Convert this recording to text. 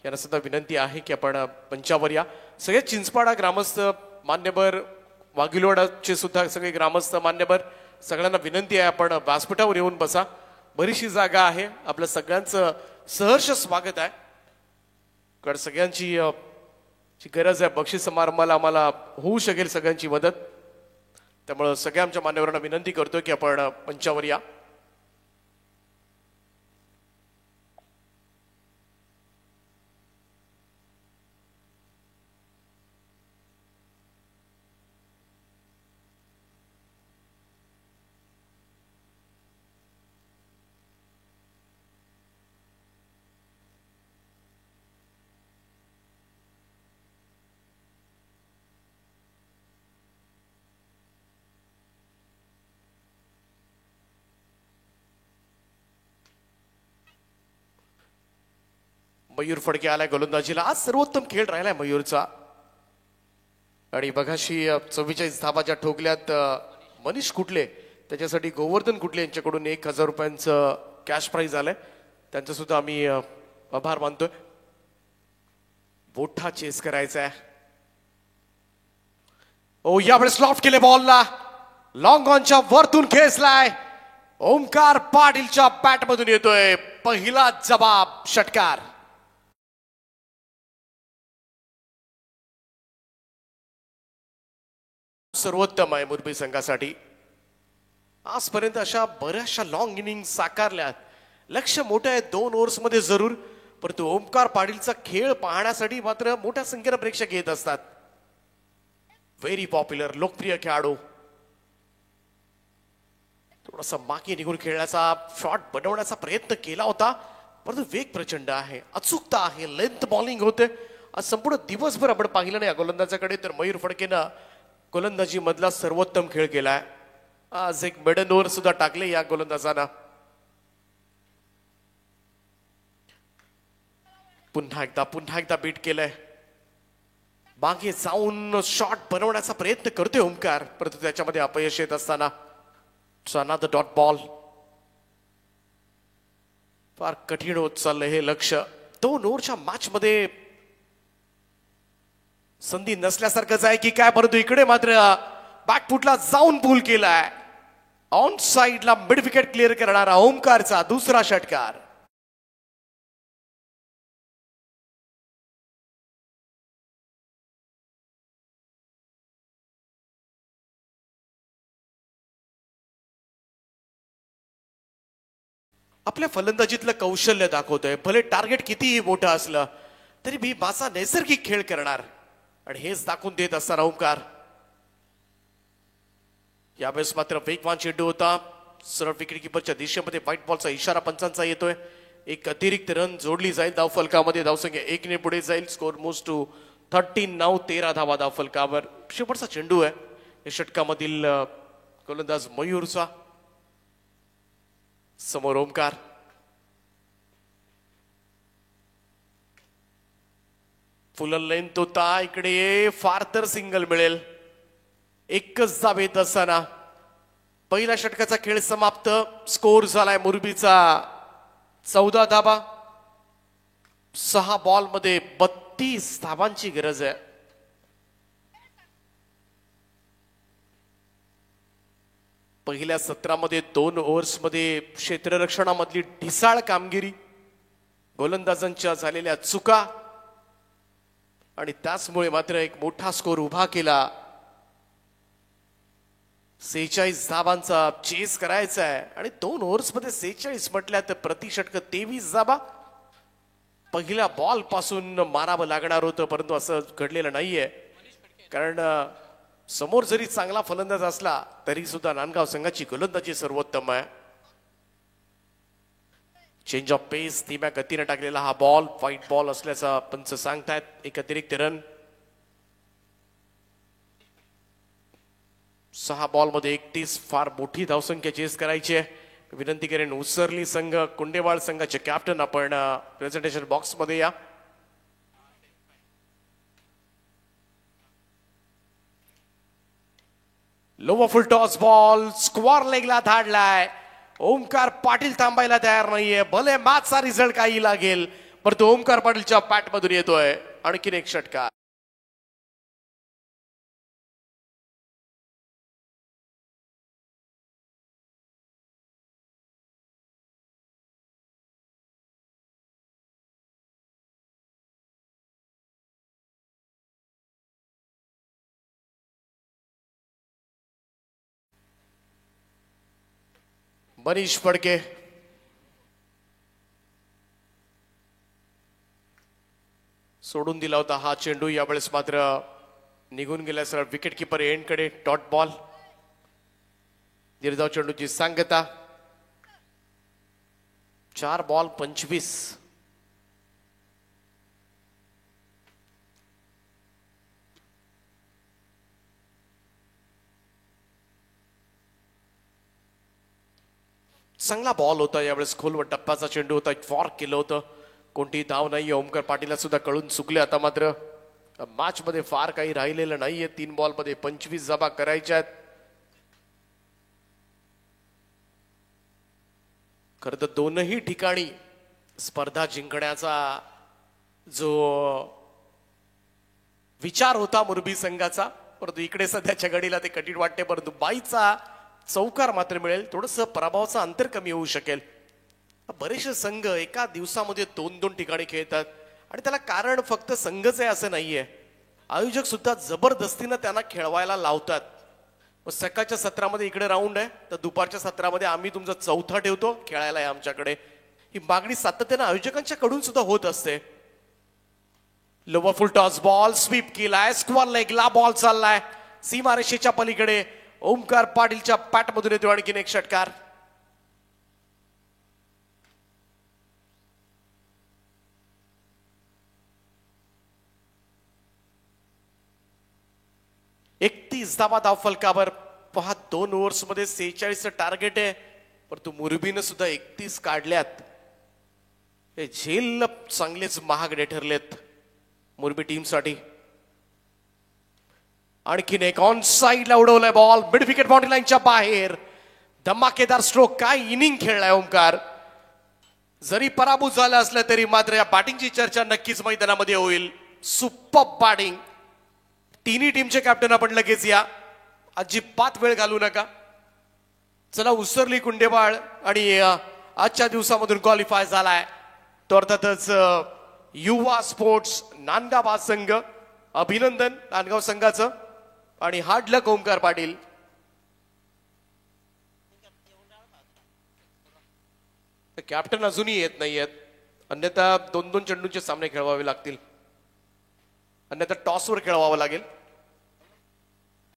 यांना सुद्धा विनंती आहे की आपण मंचावर या. सगळे चिंचपाडा ग्रामस्थ मान्यवर, वाघिलवाडाचे सुद्धा सगळे ग्रामस्थ मान्यवर, सगळ्यांना विनंती आहे आपण व्यासपीठावर येऊन बसा. बरीचशी जागा आहे. आपलं सगळ्यांचं सहर्ष स्वागत आहे. कारण सगळ्यांची गरज आहे. बक्षीस समारंभाला आम्हाला होऊ शकेल सगळ्यांची मदत. त्यामुळे सगळ्या आमच्या मान्यवरांना विनंती करतोय की आपण मंचावर या. मयूर फडके आलाय गोलंदाजीला. आज सर्वोत्तम खेळ राहिलाय मयूरचा. आणि बघाशी 44 धावाच्या ठोकल्यात मनीष कुटले, त्याच्यासाठी गोवर्धन कुटले यांच्याकडून 1000 रुपयांचं कॅश प्राइज आलंय. त्यांचं सुद्धा आम्ही आभार मानतोय. मोठा चेस करायचा आहे. ओ यावेळेस लॉफ्ट केले बॉलला, लॉंग ऑनच्या वरतून खेचलाय. ओमकार पाटीलच्या बॅट मधून येतोय पहिला जबाब, षटकार. सर्वोत्तम आहे मुरबी संघासाठी. आजपर्यंत अशा बऱ्याचशा लॉंग इनिंग साकारल्यात. लक्ष मोठं आहे 2 ओव्हर्स मध्ये जरूर, परंतु ओमकार पाटीलचा खेळ पाहण्यासाठी मात्र मोठ्या संख्येने प्रेक्षक येत असतात. व्हेरी पॉप्युलर, लोकप्रिय खेळाडू. थोडासा मागे निघून खेळण्याचा, शॉट बनवण्याचा प्रयत्न केला होता, परंतु वेग प्रचंड आहे, अचूकता आहे, लेंथ बॉलिंग होते. आज संपूर्ण दिवसभर आपण पाहिलं नाही या गोलंदाजाकडे, तर मयूर फडकेनं गोलंदाजी मधला सर्वोत्तम खेळ केलाय. आज एक मेडन ओव्हर सुद्धा टाकले या गोलंदाजानं. पुन्हा एकदा बीट केलंय. मागे जाऊन शॉट बनवण्याचा प्रयत्न करतोय ओमकार, परंतु त्याच्यामध्ये अपयश येत असताना द डॉट बॉल. फार कठीण होत चाललंय हे लक्ष. 2 ओव्हरच्या मॅच मध्ये संधी नसल्यासारखंच आहे की काय, परंतु इकडे मात्र बॅकफुटला जाऊन पूल केलाय. ऑन साइडला मिड विकेट क्लिअर करणारा ओमकारचा दुसरा षटकार. आपल्या फलंदाजीतलं कौशल्य दाखवतोय. भले टार्गेट कितीही मोठं असलं तरी मी माझा नैसर्गिक खेळ करणार, आणि हेच दाखवून देत असताना ओमकार. यावेळेस मात्र वेगवान चेंडू होता. सरळ विकेट किपरच्या दिशेमध्ये व्हाईट बॉलचा इशारा पंचांचा येतोय. एक अतिरिक्त रन जोडली जाईल धावफलकामध्ये. धावसंख्या 1 ने पुढे जाईल. स्कोर मूव्स टू 13 नाव. 13 धावा धावफलकावर. शेवटचा चेंडू आहे या षटकामधील गोलंदाज मयूरचा. समोर ओमकार. फुल लेंथ होता. इकडे फार तर सिंगल मिळेल. एकच धाव येत असताना पहिल्या षटकाचा खेळ समाप्त. स्कोर झालाय मुरबीचा 14 धावा. 6 बॉल मध्ये 32 धावांची गरज आहे. पहिल्या सत्रामध्ये 2 ओव्हर्स मध्ये क्षेत्ररक्षणामधली ढिसाळ कामगिरी, गोलंदाजांच्या झालेल्या चुका, आणि त्याचमुळे मात्र एक मोठा स्कोर उभा केला. 46 धावांचा चेस करायचा आहे, आणि 2 ओव्हर्स मध्ये 46 म्हटल्या तर प्रति षटक 23 धावा. पहिल्या बॉल पासून मारावं लागणार होतं, परंतु असं घडलेलं नाहीये. कारण समोर जरी चांगला फलंदाज असला तरी सुद्धा नांदगाव संघाची गोलंदाजी सर्वोत्तम आहे. चेंज ऑफ पेस, धीम्या गतीने टाकलेला हा बॉल व्हाईट बॉल असल्याचा पंच सांगतायत. एक अतिरिक्त रन. 6 बॉल मध्ये 31. फार मोठी धावसंख्या चेस करायची आहे. विनंती करेन उसरली संघ, कुंडेवाळ संघाचे कॅप्टन, आपण प्रेझेंटेशन बॉक्स मध्ये या. Lower full toss ball square लेगला धाडलाय. ओमकार पाटील थांबायला तयार नाहीये. भले मॅचचा रिझल्ट काही लागेल, परंतु ओमकार पाटीलच्या पॅटमधून येतोय आणखीन एक षटकार. मनीष फडके सोडून दिला होता हा चेंडू, यावेळेस मात्र निघून गेला सरळ विकेट किपर एंड कडे. Dot ball. निर्धाव चेंडूची सांगता. 4 बॉल 25. चांगला बॉल होता यावेळेस. खोलवर टप्प्याचा चेंडू होता. फॉर्क केलं होतं. कोणतीही धाव नाहीये. ओमकार पाटीलला सुद्धा कळून चुकले. आता मात्र मॅच मध्ये फार काही राहिलेलं नाहीये. 3 बॉल मध्ये 25 जबा करायच्या आहेत. खरं तर दोनही ठिकाणी स्पर्धा जिंकण्याचा जो विचार होता मुरबी संघाचा, परंतु इकडे सध्याच्या घडीला ते कठीण वाटते. परंतु बाईचा चौकार मात्र मिळेल. थोडंसं प्रभावाचं अंतर कमी होऊ शकेल. बरेचसे संघ एका दिवसामध्ये 2-2 ठिकाणी खेळतात आणि त्याला कारण फक्त संघच आहे असं नाहीये. आयोजक सुद्धा जबरदस्तीनं त्यांना खेळवायला लावतात. सकाळच्या सत्रामध्ये इकडे राऊंड आहे, तर दुपारच्या सत्रामध्ये आम्ही तुमचा चौथा ठेवतो, खेळायला आहे आमच्याकडे. ही मागणी सातत्यानं आयोजकांच्या कडून सुद्धा होत असते. Lower full toss ball sweep केलाय. स्क्वेअर लेगला बॉल चाललाय सीमारेषेच्या पलीकडे. ओमकार पाटीलच्या पॅटमधून येतो आणखीन एक षटकार. धावा धाव फलकावर. पहा 2 ओव्हर्स मध्ये 46 टार्गेट आहे, परंतु मुरबीनं सुद्धा 31 काढल्यात. हे झेल चांगलेच महागडे ठरलेत मुरबी टीम साठी. आणखीन एक ऑन साइडला उडवलाय बॉल मिड विकेट बाउंड्री लाईनच्या बाहेर. धमाकेदार स्ट्रोक. काय इनिंग खेळलाय ओमकार. जरी पराभूत झाला असला तरी मात्र या बॅटिंगची चर्चा नक्कीच मैदानामध्ये होईल. Super batting. तिन्ही टीमचे कॅप्टन आपण लगेच या. अजिबात वेळ घालू नका. चला उसरली कुंडेबाळ आणि आजच्या दिवसामधून क्वालिफाय झालाय तो अर्थातच युवा स्पोर्ट्स नांदगाव संघ. अभिनंदन नांदगाव संघाचं आणि हार्ड लक ओमकार पाटील. कॅप्टन अजूनही येत नाहीयेत, अन्यथा 2-2 चेंडूंचे सामने खेळवावे लागतील, अन्यथा टॉसवर खेळवावं लागेल.